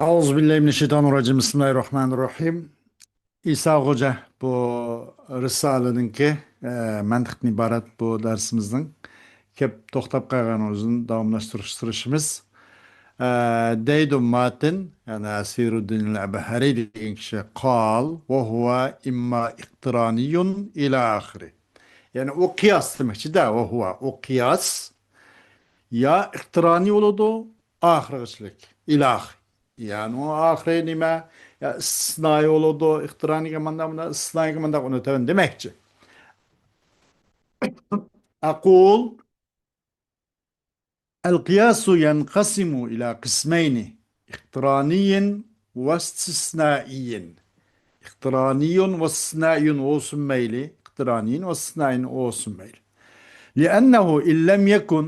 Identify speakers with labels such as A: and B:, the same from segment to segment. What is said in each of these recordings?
A: Euzubillahimineşşeytanirracim. Bismillahirrahmanirrahim. İsa Hoca bu Risale'ninki mantıktan ibaret bu dersimizin kep toxtab kalganımızın davamlaştırışımız. Deydu matin yani Asiruddin el-Abhari degan kişi kal ve huve imma iktiraniyun ila ahiri. Yani o kıyas demekçi de o kıyas ya iktirani oludu ahirçilik ilah. Yani o ahire nime ya istisnai oludu iktirani kemanda bunda istisnai kemanda onu teven demekçi. Akul el kıyasu yenqasimu ila kısmeyni iktiraniyin ve istisnaiyin. İktiraniyun ve istisnaiyun olsun meyli. İktiraniyin ve istisnaiyun olsun meyli. لأنه إن لم يكن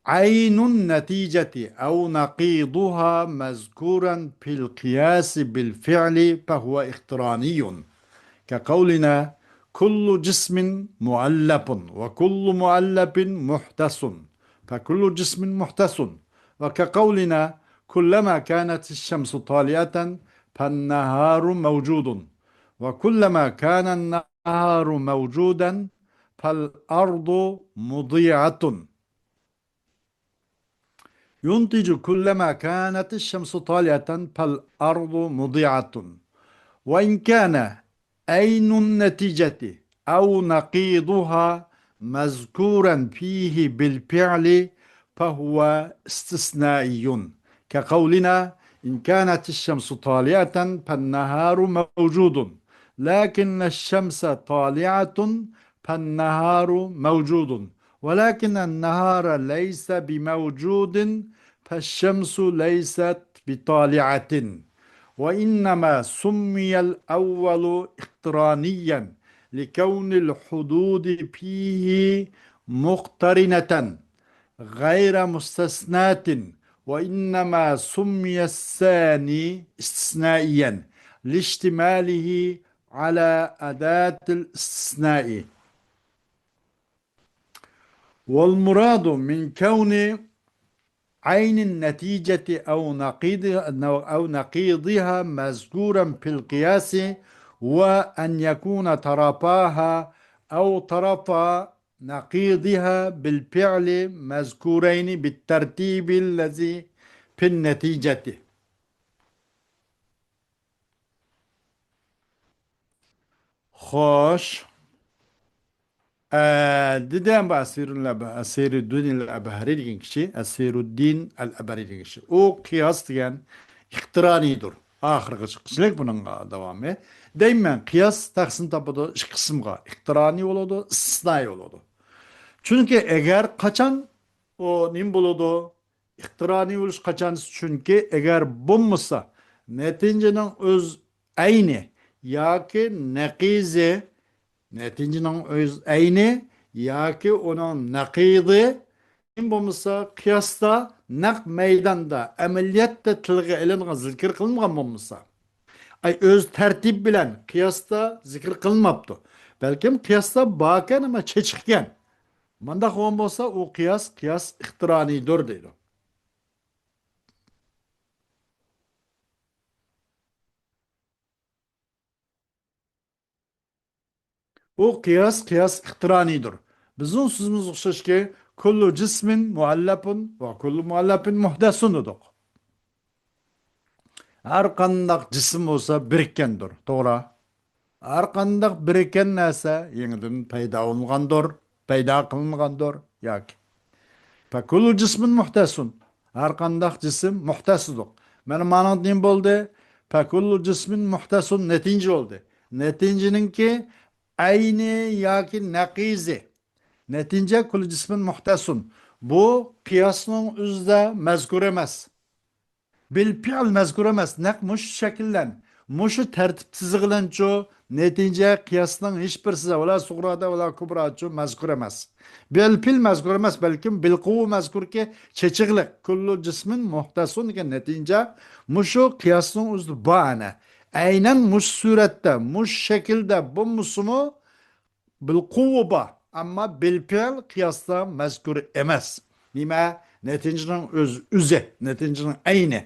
A: عين النتيجة أو نقيضها مذكورا في القياس بالفعل فهو اقتراني كقولنا كل جسم معلب وكل معلب محدث فكل جسم محدث وكقولنا كلما كانت الشمس طالعة فالنهار موجود وكلما كان النهار موجودا فالأرض مضيعة ينتج كلما كانت الشمس طالعة فالأرض مضيعة وإن كان أين النتيجة أو نقيضها مذكورا فيه بالفعل فهو استثنائي كقولنا إن كانت الشمس طالعة فالنهار موجود لكن الشمس طالعة فالنهار موجود ولكن النهار ليس بموجود فالشمس ليست بطالعة وإنما سمي الأول اقترانيا لكون الحدود فيه مقترنة غير مستثناة وإنما سمي الثاني استثنائيا لاشتماله على أداة الاستثناء والمراد من كون عين النتيجة أو نقيضها مذكورا في القياس وأن يكون طرفاها أو طرفا نقيضها بالفعل مذكورين بالترتيب الذي في النتيجة. خوش Dedem bu Asiruddin el-Abhari degan kishi, Asiruddin el-Abhari degan kishi. O kıyas degan ixtiranidir. Ahirgi chiqishlik buning davomi. Deyman kıyas taqsim topadi ikki qismga. İhtirani bo'ladi, istisnai bo'ladi. Chunki agar qachon o nim bo'ladi? İhtirani bo'lish qachon? Chunki agar bo'lmasa, natijaning o'z ayni yoki naqizi neticinin öz ayni yoki onun naqidi kim bo'lmasa qiyosda naq maydonda amaliyotda tilga ilingan zikr qilingan bo'lmasa ay o'z tartib bilan qiyosda zikr qilinmabdi balkim qiyosda bakan ama chechiqgan manda qilgan bo'lsa u qiyos ixtironidir deydi. O kıyas ihtiranidir. Bizim sözümüz okşaş ki kullu cismin muallapun ve kullu muallapin muhdesun dedik. Her kandak cisim olsa birikkendir. Doğru. Her kandak birikken neyse yeniden payda olmagandır, payda kılınmagandır. Yak. Fe kullu cismin muhdesun. Her kandak cisim muhtesidir. Benim anladığım oldu. Fe kullu cismin muhtesun netince oldu. Netincenin ki aynı yaki nakizi. Netince kul cismin muhtesun. Bu kıyasının üzde mezkur emez. Bil fiil mezkur emez. Muş şekillen. Muşu tertipsizliklenço netince kıyasının hiçbir size ola sugrada ola kubrada mezkur emez. Bil fiil mezkur emez. Belki bil kuvu mezkur ki çeçiklik. Kullu cismin muhtesun ki netince muşu kıyasının üzde bağına. Aynen muş surette, muş şekilde bu musumu bil kuvba ama bil fiil kıyasla mezkur emez. Nima neticenin öz üze, neticenin aynı.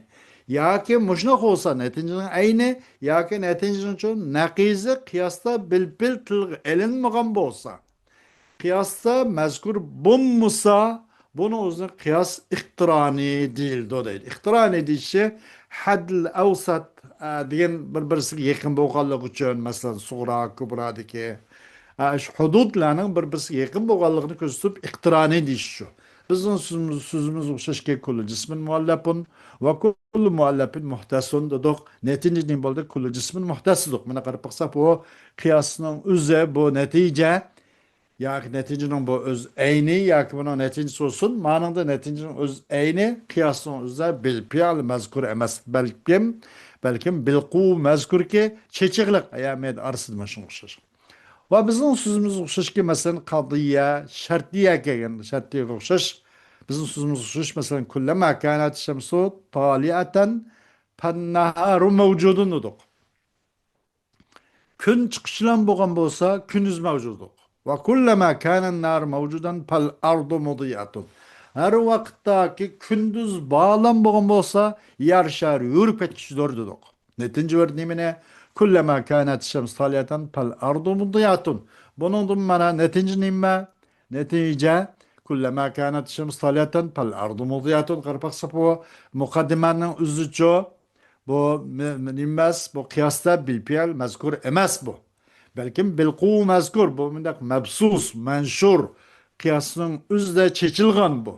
A: Yoki mushunaq bo'lsa natijaning ayni yoki natijaning uchun naqizi qiyosda bil tilga ilinmagan bo'lsa, qiyosda mazkur bo'lmasa, buni o'zini qiyos ixtironi deyildi deydi. Ixtironi deyishi haddil avsat degan bir-birisiga yaqin bo'lganligi uchun, masalan, sug'ra, kubradagi shu hududlarning bir-birisiga yaqin bo'lganligini ko'rsatib ixtironi deyish shu. Bizning so'zimiz o'xshashki kullu jismin muallafun va kullu muallafin muhtasun dedik. Neticenin bo'ldi kullu jismin muhtasidik. Mana qarab baksak bu qiyosning o'zi bu natija yoki neticenin bu öz eyni yoki buni neticesi olsun. Ma'noda neticenin öz eyni qiyosning o'zi bil fi'l mazkur emas, balkim bilqu mazkur ki chechiqliq ayamet arsida shunga o'xshash. Va bizning so'zimiz o'xshashki, masalan, qadiya, shartiya kelgan, shartiyaga o'xshash. Bizning so'zimiz o'xshash, masalan, kullama kanat shamsu taliatan fannaharu mavjudun dedik. Kun chiqishi bilan bo'lgan bo'lsa, kunduz mavjuddir. Va kullama kanan nar mavjudan fal ardu mudiyatun. Har vaqtdagi kunduz bağlan bo'lgan bo'lsa, yer shar yurib ketishdir dedik. Netinchi bir nimene kullama kanat shams taliyatan fal ardu mudiyatun. Bunun mana netinchi nima? Netije kullama kanat shams taliyatan fal ardu mudiyatun. Qarpaqsa bu muqaddimaning o'zicha bu nimmas? Bu qiyosda bilpiyal mazkur emas bu. Balkim bilqu mazkur bu mendaq mabsus, manshur qiyosning o'zida chechilgan bu.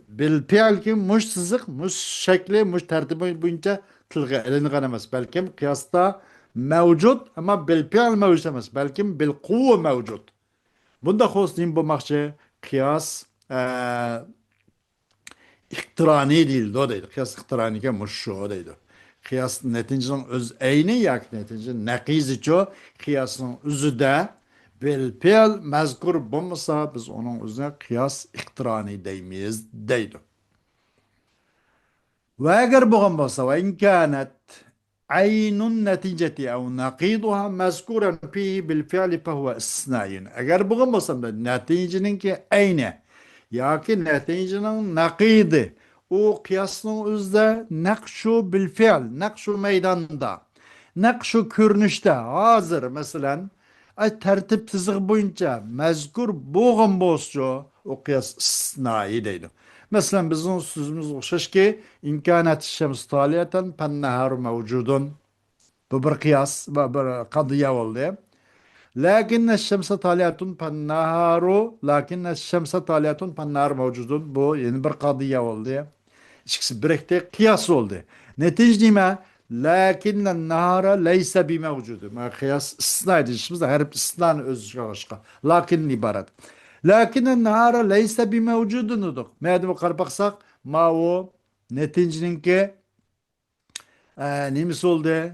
A: Bilpiyal ki mush siziq, mush shakli, mush tartibi bo'yicha tilga ilingan emas. Balkim qiyosda mavjud ama bilpiyal mavjud emas. Balkim bilqu mavjud. Bunda xosning bo'lmoqchi qiyos ixtironi deyildi deydi. Qiyos ixtironiga mush shu deydi. Qiyos neticenin öz eyni yoki neticenin naqizicho qiyosning o'zida bilpiyal mazkur bo'lmasa biz onun o'zine qiyos ixtironi deymiz deydi. Ve eğer bo'lgan bo'lsa ve imkanat aynun neticeti ev naqiduha mazkuran fihi bil fi'li fehuve istisnayin. Eğer bo'lgan bo'lsa neticeninki ayni yoki neticenin naqidi o kıyasının özde nakşu bil fi'l, nakşu meydanda, nakşu körünüşte hazır mesela tertip tizig boyunca mezkur bo'lgan bo'lsa o kıyas istisnai deydi. Mesela bizim sözümüz o'xshash ki imkanat shams taliyatan fannahar mavjudun. Bu bir qiyas va bir qadiya bo'ldi. Lakinna şemse taliyatun fannaharu lakinna şemse taliyatun fannahar mavjudun. Bu yeni bir qadiya oldu. İkisi birlikte kıyas oldu. Netice nime? Lakinnen nahara leyse bi mevcudu. Ma kıyas istisna edilişimizde her bir istisnanın özü başka. Lakin ibaret. Lakinnen nahara leyse bi mevcudun dedik. Madem bakar baksak ma o neticenin ki nimisi oldu?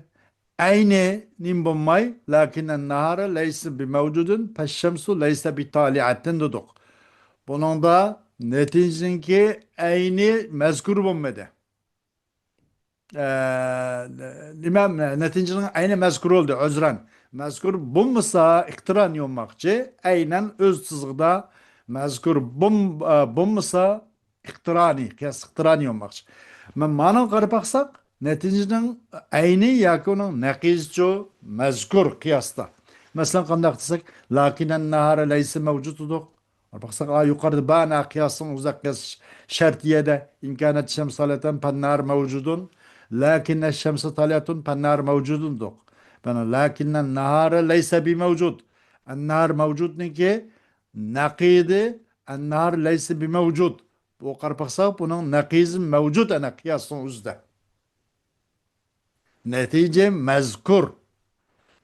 A: Aynı nim bulmay. Lakinnen nahara leyse bi mevcudun feşşemsu leyse bi taliatin dedik. Bunun da neticenin ki aynı mezkur bulmadı. Nimam neticenin aynı mezkur oldu özren. Mezkur bulmasa iktiran olmakçı aynen öz tızgıda mezkur bulmasa iktirani, kıyas iktirani olmakçı. Men mana qarab baksak neticenin aynı yoki onun naqizcho mezkur qiyosda. Mesela qandaq desak lakinen nahara laysa mavjud dedik. Baksak yukarıda bana kıyasın uzak kıyas şartiyede imkanat şems taliyatun pannar mevcudun lakinne şemsi taliyatun pannar mevcudun dok. Bana lakinnen nahara leyse bi mevcud. Ennahar mevcud ne ki nakidi ennahar leyse bi mevcud. Bu karpaksak bunun nakizin mevcud ana kıyasın uzda. Netice mezkur.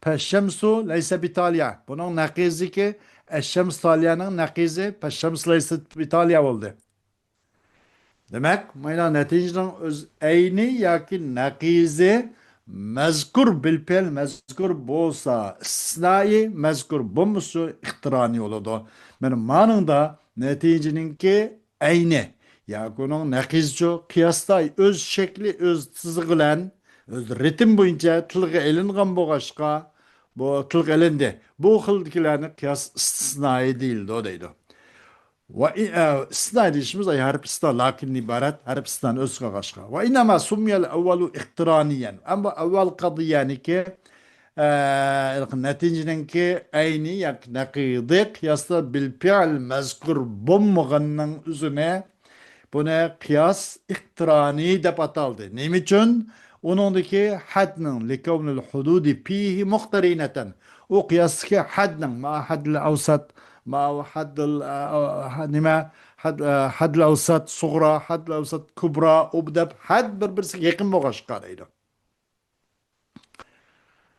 A: Peşşemsu leyse bi taliya. Bunun nakizi ki eşşems taliyanın nakizi peşşems leyse bi taliya oldu. Demek mayna neticenin öz eyni yoki nakizi mezkur bilpel mezkur bolsa istisnai mezkur bulmusu ihtirani oldu. Benim manında neticeninki eyni yoki onun nakizco kıyasda öz şekli öz tızgılan öz ritim boyunca tilga elingan boğaşka bu tilga elindi. Bu xildikilerini kıyas istisnai değildi o deydi. istisna edişimiz ay harf istisna lakin ibaret harf istisna öz kagaşka. Ve inama summiyel evvelu ihtiraniyen. Ama evvel kadı yani ki neticenin ki aynı yak nakidik yasta bil fi'l mezkur bulmağının üzerine buna kıyas ihtirani de ataldı. Ne için? Onundaki hadnin likavnul hududi fihi muhtarineten. O kıyas ki hadnin ma haddil avsat ma haddil nima haddil avsat suğra haddil avsat kubra obdab had birbirisi yakın boğaş qaraydı.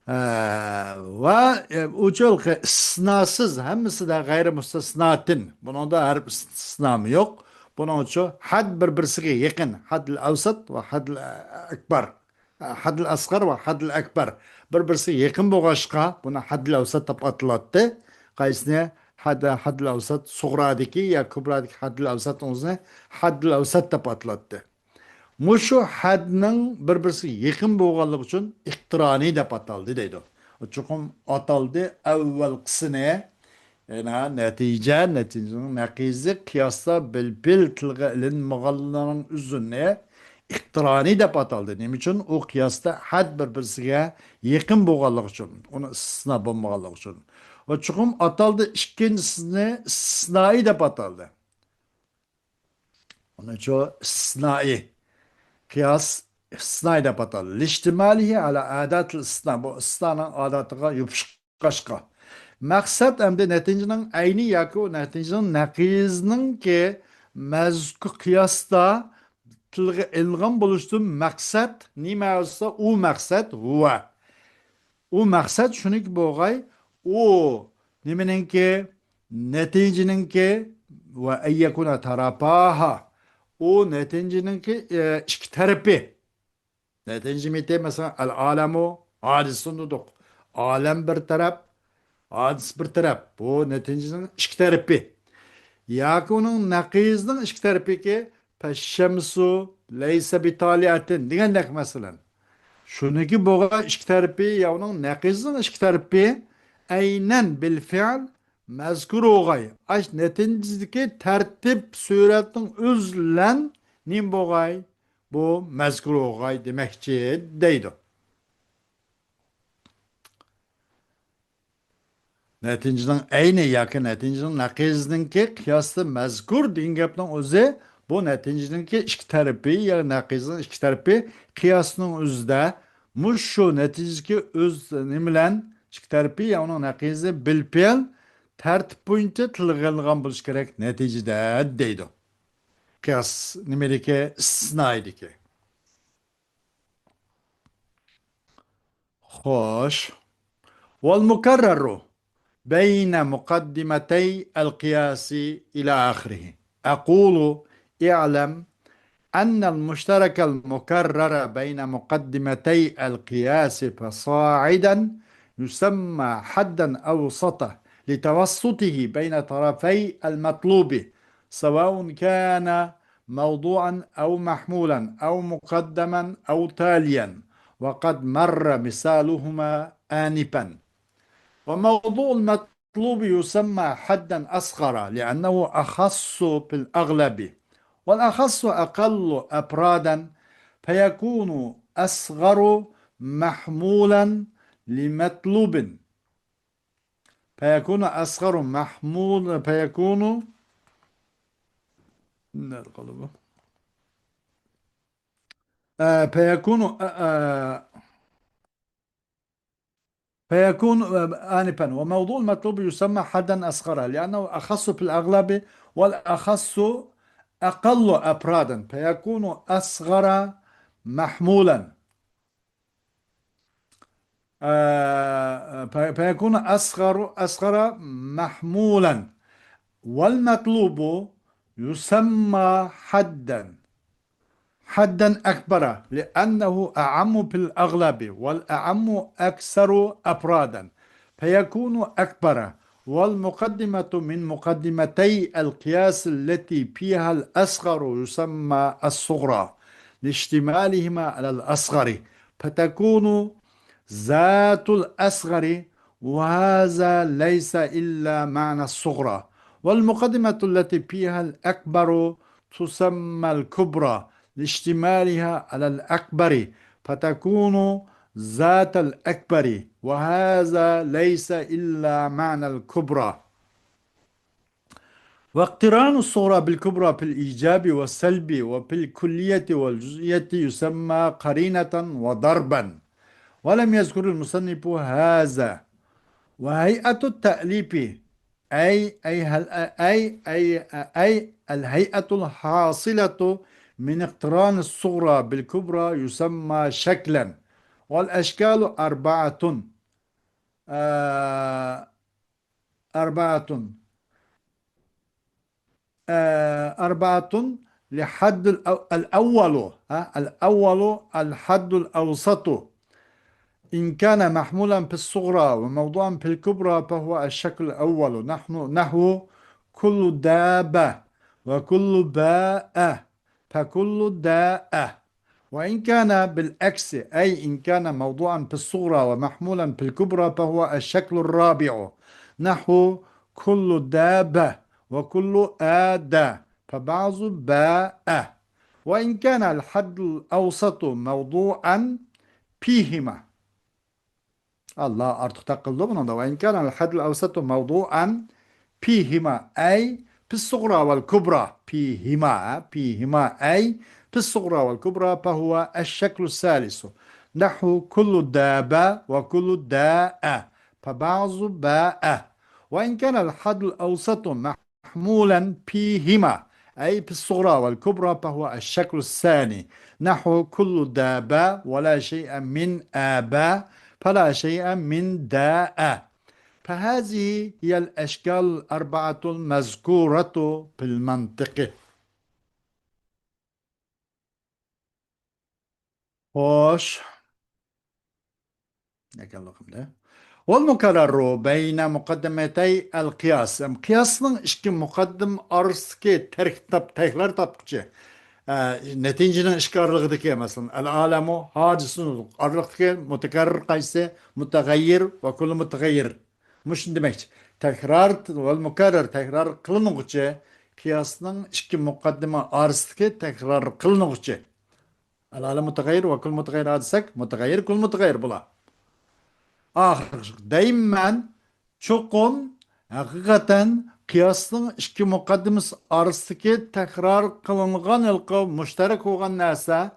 A: Ve uçul ki istisnasız hemisi de gayrimustasnatin. Bunun da her istisnamı yok. Bunun için had birbirine yakın. Haddil avsat ve haddil ekber. Haddil asgar ve haddil ekber. Birbirine yakın bu başka. Buna haddil avsat tap atlattı. Kaysine haddil avsat suğradaki ya kubradaki haddil avsat onu haddil avsat tap atlattı. Muşu hadning bir-birisi yaqin bo'lganligi uchun iqtironiy deb ataldi deydi. Chuqum ataldi avvalgisini natijaning naqizi qiyosda bil tilga ilinmaganlarning uzuni iqtironiy deb ataldi. Nima uchun? U qiyosda had bir-birisiga yaqin bo'lganligi uchun, uni istisno bo'lmaganligi uchun. Va chuqum ataldi ikkinchisini istisnoi deb ataldi. Onun için istisnai. Kıyas istisnayda batal. Liştimalihi ala adat istisna. Bu istisnanın adatıga yupuşkaşka. Maksat emde neticinin aynı yakı neticinin nakizinin ki mezku kıyasta tilge ilgin buluştuğu maksat nima olsa o maksat huwa. O maksat şunu ki boğay o nimenin ki neticinin ki ve eyyekuna tarapaha o neticenin ki iki tarafı. Neticemite mesela el alemu hadisun duduk. Alem bir taraf, hadis bir taraf. Bu neticenin iki tarafı. Ya onun nakizinin iki tarafı ki peşşemsu leyse bitaliatin. Diyenlik mesela. Şunu ki boğa iki tarafı ya onun nakizinin iki tarafı aynen bil fiil mezkur oğay. Aş neticedeki tertip suretin üzlen nim boğay. Bu mezkur oğay demekçi deydi. Neticeden aynı yakın neticeden nakizdinki kıyaslı mezkur deyin gapning o'zi bu neticedinki iki tarafı ya nakizning iki tarafı kıyasning o'zida mush shu neticedeki o'z nima bilan iki tarafı ya uning naqizi bilpel tartib bo'yicha tilg'ilgan bo'lishi kerak neticada deydi. Qiyos nimadiki istisnoidiki. Xo'sh. والمكرر بين مقدمتي القياس إلى آخره أقول اعلم أن المشترك المكرر بين مقدمتي القياس فصاعدا يسمى حدا أوسطه لتوسطه بين طرفي المطلوب سواء كان موضوعا أو محمولا أو مقدما أو تاليا وقد مر مثالهما آنفا. وموضوع المطلوب يسمى حدا أصغر لأنه أخص بالأغلب والأخص أقل أفرادا فيكون أصغر محمولا لمطلوب فيكون أصغر محمول فيكون فيكون آنفا. وموضوع المطلوب يسمى حدا أصغر لأنه أخص في الأغلب والأخص أقل أفرادا فيكون أصغر محمولا فيكون أصغر محمولا والمطلوب يسمى حدا أكبر لأنه أعم في الأغلب والأعم أكثر أفرادا فيكون أكبر. والمقدمة من مقدمتي القياس التي فيها الأصغر يسمى الصغرى لاشتمالهما على الأصغر فتكون ذات الأصغر وهذا ليس إلا معنى الصغرى والمقدمة التي فيها الأكبر تسمى الكبرى لاشتمالها على الأكبر، فتكون ذات الأكبر، وهذا ليس إلا معنى الكبرى. واقتران الصغرى بالكبرى في الإيجاب والسلب وفي الكلية والجزئية يسمى قرينة وضربا، ولم يذكر المصنف هذا. وهيئة التأليف أي الهيئة الحاصلة من اقتران الصغرى بالكبرى يسمى شكلا. والأشكال آه، أربعة أربعة لحد الأول الحد الأوسط، إن كان محمولا في الصغرى وموضوعا في الكبرى فهو الشكل الأول، نحو كل دابة وكل باء فكل داء. وإن كان بالعكس، أي إن كان موضوعا في الصغرى ومحمولا في الكبرى فهو الشكل الرابع، نحو كل دابة وكل آدى فبعض باء. وإن كان الحد الأوسط موضوعا فيهما، الله artık takıldı buna da. وإن كان الحد الأوسط موضوعا فيهما أي في الصغرى والكبرى، فيهما أي في الصغرى والكبرى فهو الشكل الثالث، نحو كل دابة وكل داء فبعض باء. وإن كان الحد الأوسط محمولا فيهما أي في الصغرى والكبرى فهو الشكل الثاني، نحو كل دابة ولا شيء من آباء فلا شيء من داء. فهذه هي الأشكال الأربعة المذكورة في المنطق. خوش yakalım da. والمكرر بين مقدمتي القياس. قياسның ішкі мұқаддым арыске тәркітап тәйхлар тапқычы. Neticenin ішкі арылығыдыке, mesela. Al-alamu hadisunu arılıqdaki mütekarrir qaysı, mütegayyir ve kullu mütegayyir. Muş demek. Tekrar ve mükerrer tekrar kılınıqçı. Kıyasının ішкі muqaddima arısdaki tekrar kılınıqçı. Al-alamu mütegayyir ve kullu mütegayyir hadisek, mütegayyir kullu mütegayyir bula. Dayman çokum hakikaten kıyasın iki mukaddimiz arasındaki tekrar kılıngan ilki müşterek olan neyse,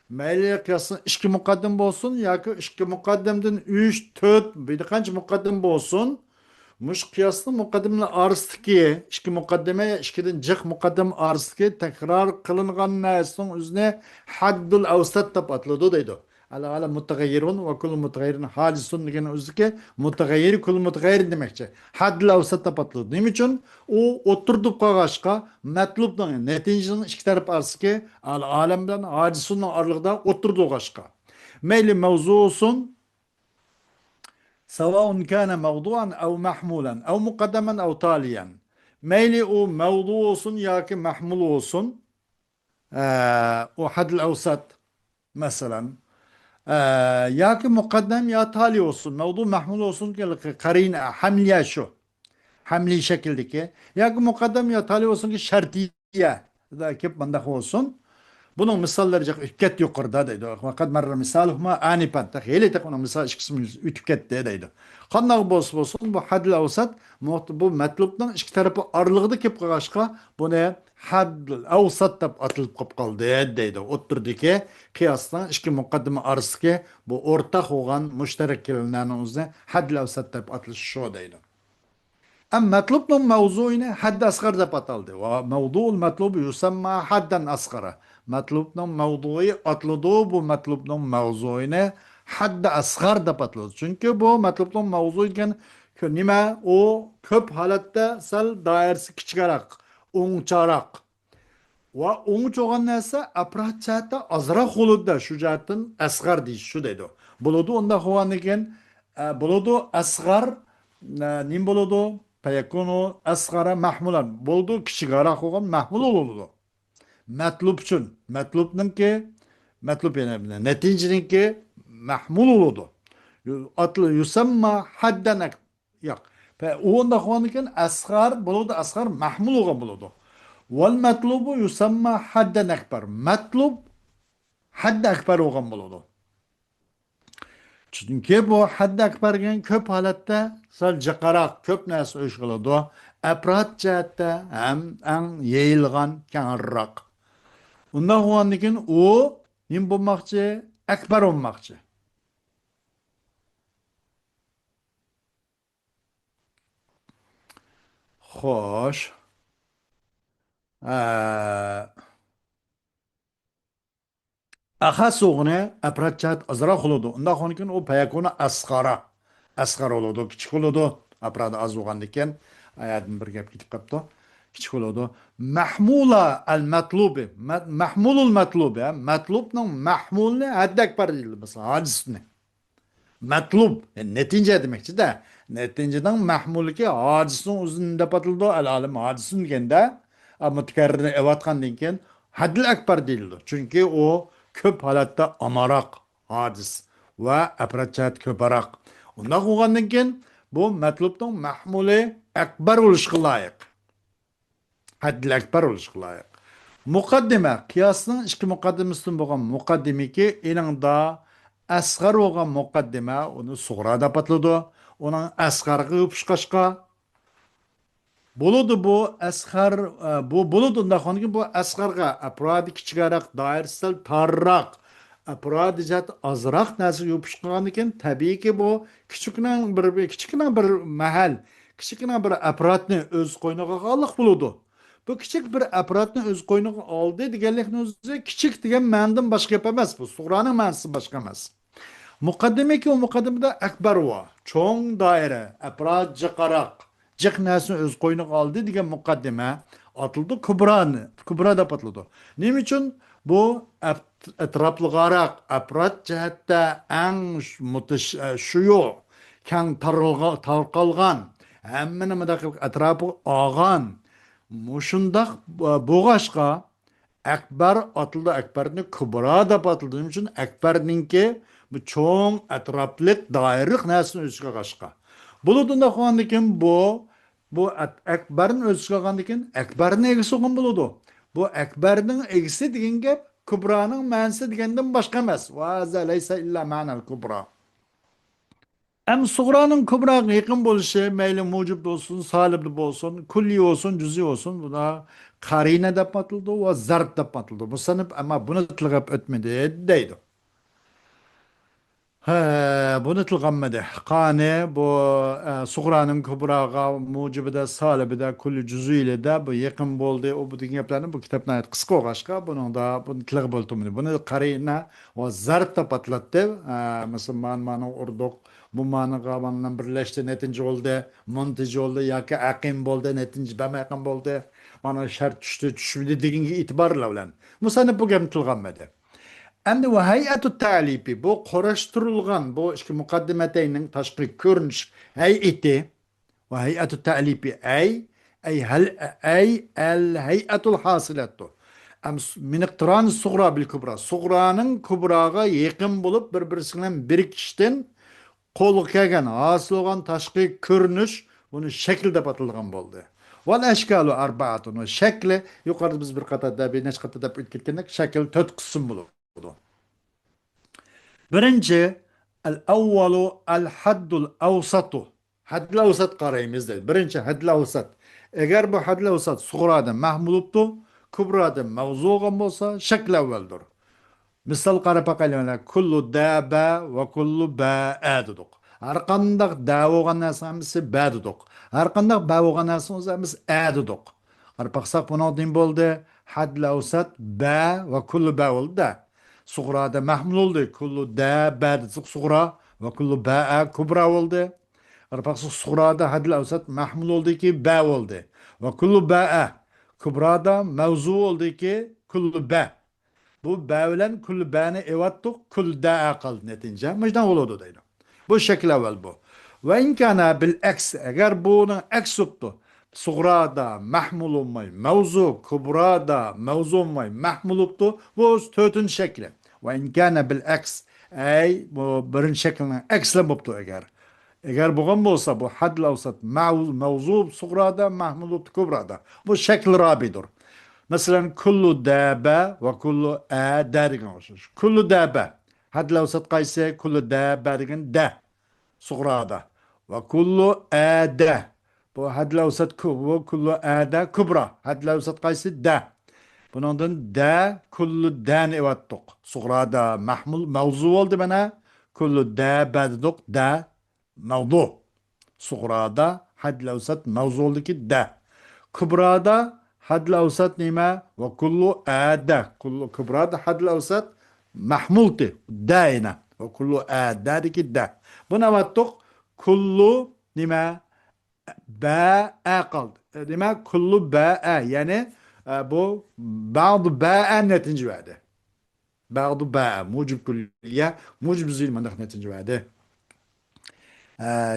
A: meyli kıyasın iki mukaddim olsun ya ki iki mukaddimden 3, 4 bir de kaç mukaddim olsun. Muş kıyaslı mukaddimle arasındaki iki mukaddime ikiden cık mukaddim arasındaki tekrar kılıngan neysin üzerine haddul avsat tab atladı deydi. Ala mutagayyirun ve kullu mutagayyirin hadisun degen özüke mutagayyir kullu mutagayyirin demekçe. Haddul avsat tab atladı. Nim için o oturdup kagaşka matlubdan neticenin iki taraf arasındaki al alemden hadisunun aralığında oturdu gaşka. Meyli mevzu olsun سواء كان موضوعا أو محمولا أو مقدما أو تاليا. ميلي أو موضوع olsun ya ki محمول olsun. O hadl avsat mesela. Ya ki mukaddem ya tali olsun. Mevdu mahmul olsun ki karine hamliye şu. Hamli şekildeki. Ya ki mukaddem ya tali olsun ki şartiye. Da ki bandak olsun. Bunun misalları çok üket yukarıda deydi. Fakat marra misaluhuma anipan. Takhiyeli takuna misal iki kısmı üket deydi. Kandak bolsun bu hadl avsat bu metlubdan iki tarafı aralığıda kep qagaşqa bu ne hadl avsat deb atılıp qop qaldı deydi. Otturdiki qiyasdan iki muqaddime arasındaki bu ortaq olan müşterek kelimelerin üzerine hadl avsat deb atılış şu deydi. أما مطلوب من موضوعنا حد أصغر ده بطل وموضوع المطلوب يسمى حدا أصغر. مطلوب من موضوعي أطلب ومطلوب من موضوعنا حد أصغر ده بطل. Çünkü bu مطلوب من موضوعken nima o köp halatta sal dairesi kichikarak, o'ngcharoq. Va o'ngch bo'lgan narsa apratchata ozroq bo'ladi. Shu jihatdan asg'ar deyish shu deydi. Bo'ladi unda bo'lgan ekan, bo'ladi asg'ar nim bo'ladi? Fayakunu asgara mahmulan. Bo'ldi kichikroq bo'lgan mahmul bo'ladi. Matlub uchun. Matlubninki matlub yana natijaniki mahmul bo'ladi. Atlı yusamma haddan yo'q. onda konuken asgar buludu, asgar mahmul olan buludu. Vel matlubu yusamma hadden ekber. Matlub haddi ekber olan buludu. Çünkü bu haddi ekbergen köp halatta sal cakarak köp nas iş kılıdı. Aprat cihatte hem en yayılgan kenarrak. Ondan konuken o nim bulmakçı, ekber olmakçı. Hoş. Eee Ahas oğne apratchat azra xuludu. Onda xonikin o payakona asgara. Asgar oludu, kichik oludu. Aprada az bo'lgandikan, ayadin bir gap ketib qapti. Kichik oludu. Mahmula al matlubi. Mahmulul matlubi. Matlubning mahmulni haddak par deyildi. Mesela hadisni. Matlub. Netince demekçi de. Netinceden mahmulki hadisning uzunida patildi. Al alim hadisin deganda. Mutakarrir evatgan degan haddil akbar deyildi. Çünkü o köp halatta amarak hadis ve apratchat köparak. Ondan ko'rgandan keyin bu matlubning mahmuli akbar bo'lishga loyiq. Haddil akbar bo'lishga loyiq. Muqaddima qiyosning ikki muqaddimasidan bo'lgan muqaddimiki eningda asg'ar bo'lgan muqaddima uni sug'ra deb atiladi. Uning asg'arga yopishqashqa buludu bu asgar bu buludu da hangi bu asgarga apradi kichikroq doirasida tarroq apradi jat ozroq narsa yopishgan ekan tabiiyki bu kichikna bir mahal kichikna bir apparatni o'z qo'yniga olliq buludu. Bu kichik bir apparatni o'z qo'yniga oldi deganlikni o'zi kichik degan ma'nodan boshqa gap emas bu. Sug'raning ma'nosi boshqa emas. Muqaddimaki o muqaddimada akbar va çoğun daire, efrad cıkarak, cık nesini öz koyunu aldı diye mukaddime atıldı kubranı, kubra da patladı. Nim için bu etraflıgarak, efrad cihette en şuyu, kan tarqalgan, hemmini müdakil etrafı ağan, muşundak boğaşka, Akbar atıldı. Akbar'ın kubra da atıldığı için Akbar'ınki bu çoğun etraflık dairlik nesini özüge kaçka. Buludun da kuandikin bu Akbar'ın özüge kaçkan Akbar'ın egisi olan buludu. Bu Akbar'ın egisi diyen gep Kubra'nın mənsi digenden başka emez. Ve leysa illa ma'nal kubra. Hem Suğra'nın Kubra'ya yakın buluşu meyli mucib olsun, salibli olsun, kulli olsun, cüzi olsun. Bu da karine de patıldı ve zarf da patıldı. Bu sanıp ama bunu tılgap ötmedi deydi. He, bunu tılganmadı. Kane bu Suğra'nın Kubra'ya mucibi de salibi de kulli cüzi ile de bu yakın buldu. O bu dünyaplarını bu kitapına ait kısa oğaşka. Bunun da bunu tılgap oldu. Bunu karine ve zarf da patlattı. Mesela manı orduk. Bu manı kavanla birleşti netince oldu, montaj oldu, yaki akim oldu, netince bem akim oldu. Bana şart düştü, düşmedi dediğin itibarla ulan. Musanı bu gemi tılganmadı. Endi bu hayatı talibi, bu koraştırılgan, bu işte mukaddimeteynin taşkı görünüş hayati, ve hayatı talibi ay el hayatul hasilattu. Min iqtiran suğra bil kubra. Suğranın kubraga yakın bulup birbirisinden birikişten qo'lga kelgan hosil bo'lgan tashqi ko'rinish buni shakl deb atalgan bo'ldi. Val ashkalu arbaatun va shakli yuqorida biz bir qatorda bir necha qator deb o'tib ketgandek shakl 4 qism bo'ladi. Birinchi al avvalu al haddul awsatu. Haddul awsat qaraymiz deydi. Birinchi haddul awsat. Agar bu haddul awsat sug'rodan mahmulubdi, kubradan mavzu'gan bo'lsa, shakl avvaldir. Misal qarab bakalım. Kullu daba ve kullu ba'a dedik. Her qandaq da bo'lgan narsamiz ba dedik. Har qandaq ba bo'lgan narsamiz a dedik. Qarab baqsaq buni din bo'ldi. Had lavsat ba ve kullu ba bo'ldi. Suğrada mahmul oldu. Kullu da ba dedik suğra ve kullu ba'a kubra oldu. Qarab baqsaq suğrada had lavsat mahmul oldu ki ba oldu. Ve kullu ba'a kubrada mevzu oldu ki kullu ba. Bu bevlen kul bani evattuk kul da'a kaldı netince. Mecdan oldu deydi. Bu şekil evvel bu. Ve inkana bil eks eğer bunun eks tuttu. Suğrada mahmul olmayı mevzu kubrada mevzu olmayı mahmul oldu. Bu tötün şekli. Ve inkana bil eks ey bu birinci şeklinin eksle buptu eğer. Eğer buğan olsa bu haddil avsat mevzu sugrada mahmulu kubrada. Bu şekil rabidur. Mesela kullu dabe ve kullu dergin olsun. Kullu dabe. Haddil avsat kayse kullu dabe dergin de sugrada. Ve kullu de. Bu haddil avsat kubu kullu de kubra. Haddil avsat kayse de. Bunun da kullu dan evattuk. Sugrada mahmul mevzu oldu bana. Kullu da baduk da mevzu. Sugrada hadl avsat mevzu oldu ki da. Kubrada hadl avsat nima ve kullu ada. Kullu kubrada hadl avsat mahmulti dayna. Ve kullu ada ki da. Buna evattuk kullu nima ba'a kaldı. Demek kullu ba'a yani bu bazı ba'a netince verdi. Bazı ba'a mucib külliye mucib zil من netince verdi.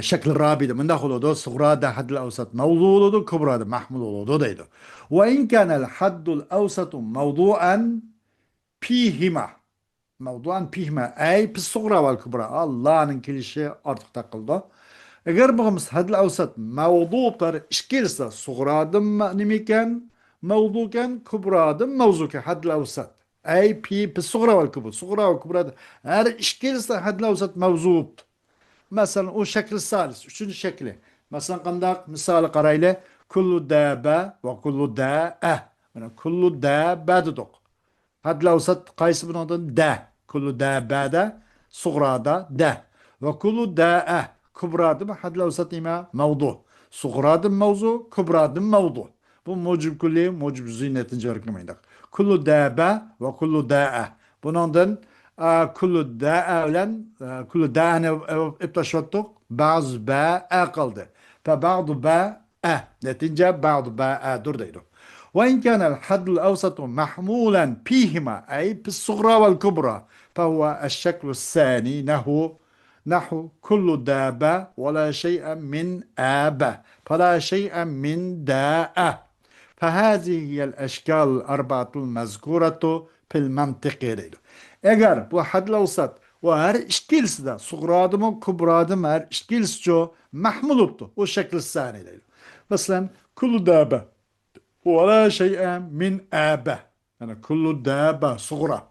A: شكل الرابي ده من داخل ده صغرى ده حد الأوسط موضوع ده كبرى ده محمول ده ده وإن كان الحد الأوسط موضوعا فيهما موضوعا فيهما أي بالصغرى والكبرى الله عن كل شيء أرتق تقل eğer bağımız hadil avsat mevdular işkilse suğradım nimiken mevduken kubradım mevzuke hadil avsat ay pi suğra vel kubur suğra vel kubra eğer işkilse hadil avsat mevzut mesela o şekil salis üçüncü şekli mesela kandak misal karayla kullu dabe ve kullu da'e yani kullu dabe dedok hadil avsat kaysı bunun da kullu dabe de suğrada da ve kullu da'e كبرى حد لو ستيما موضوع صغرى موضوع كبرى موضوع bu mucib kulli mucib zihniyetin cevherklemeyinden. Kullu dâbe ve kullu dâe. Bundan kullu dâe ile kullu dâne iptaşvattuk bazı bâe kaldı. Fe bazı bâe netince bazı bâe dur deydu. وإن كان الحد الأوسط محمولا فيهما أي في الصغرى والكبرى فهو الشكل الثاني نحو كل دابة ولا شيء من آبة فلا شيء من داء فهذه هي الأشكال الأربعة المذكورة في المنطق ديلو. Eğer bu hadle olsat ve her işkilsi de suğradım kubradım her işkilsi ço mahmuluptu o şekil saniyle. Mesela kullu dabe ve la şey'e min abe yani kullu dabe suğra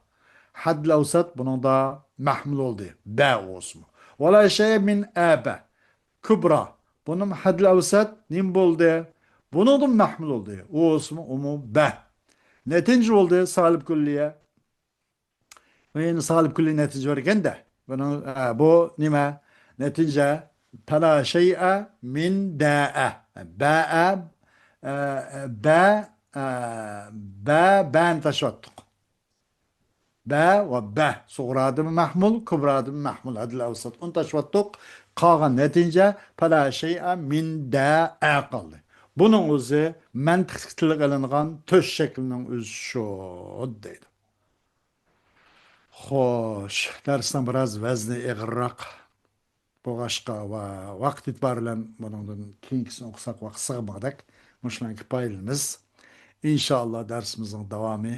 A: hadle olsat bunun da mahmul oldu. Ba olsun. Ve şey min abe. Kübra. Bunun hadl avsat nim boldu. Bunun da mahmul oldu. O ismi umu be. Netince oldu salib külliye. Ve yine salib külli netice verirken de. Bunun, bu nime? Netince fela şey'e min da'e. Ba'a ba ben taşvattuk. با و به صغرادم محمول كبرادم محمول هذا الأوسط أنت شوتوك قاغا نتيجة فلا شيء من دا أقل bunun özü mantıqlıq qilingan töş şeklinin özü şu deydi. Xoş, dərsdən biraz vəzni eğirraq boğaşqa və vaxt itibarıyla bunun keyingisini oxusaq vaxt sığmadıq. Muşlan kifayelimiz. İnşallah dersimizin devamı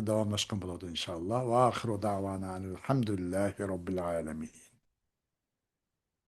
A: devamlaşkan buladı inşallah. Ve ahiru davana elhamdülillahi rabbil alemin.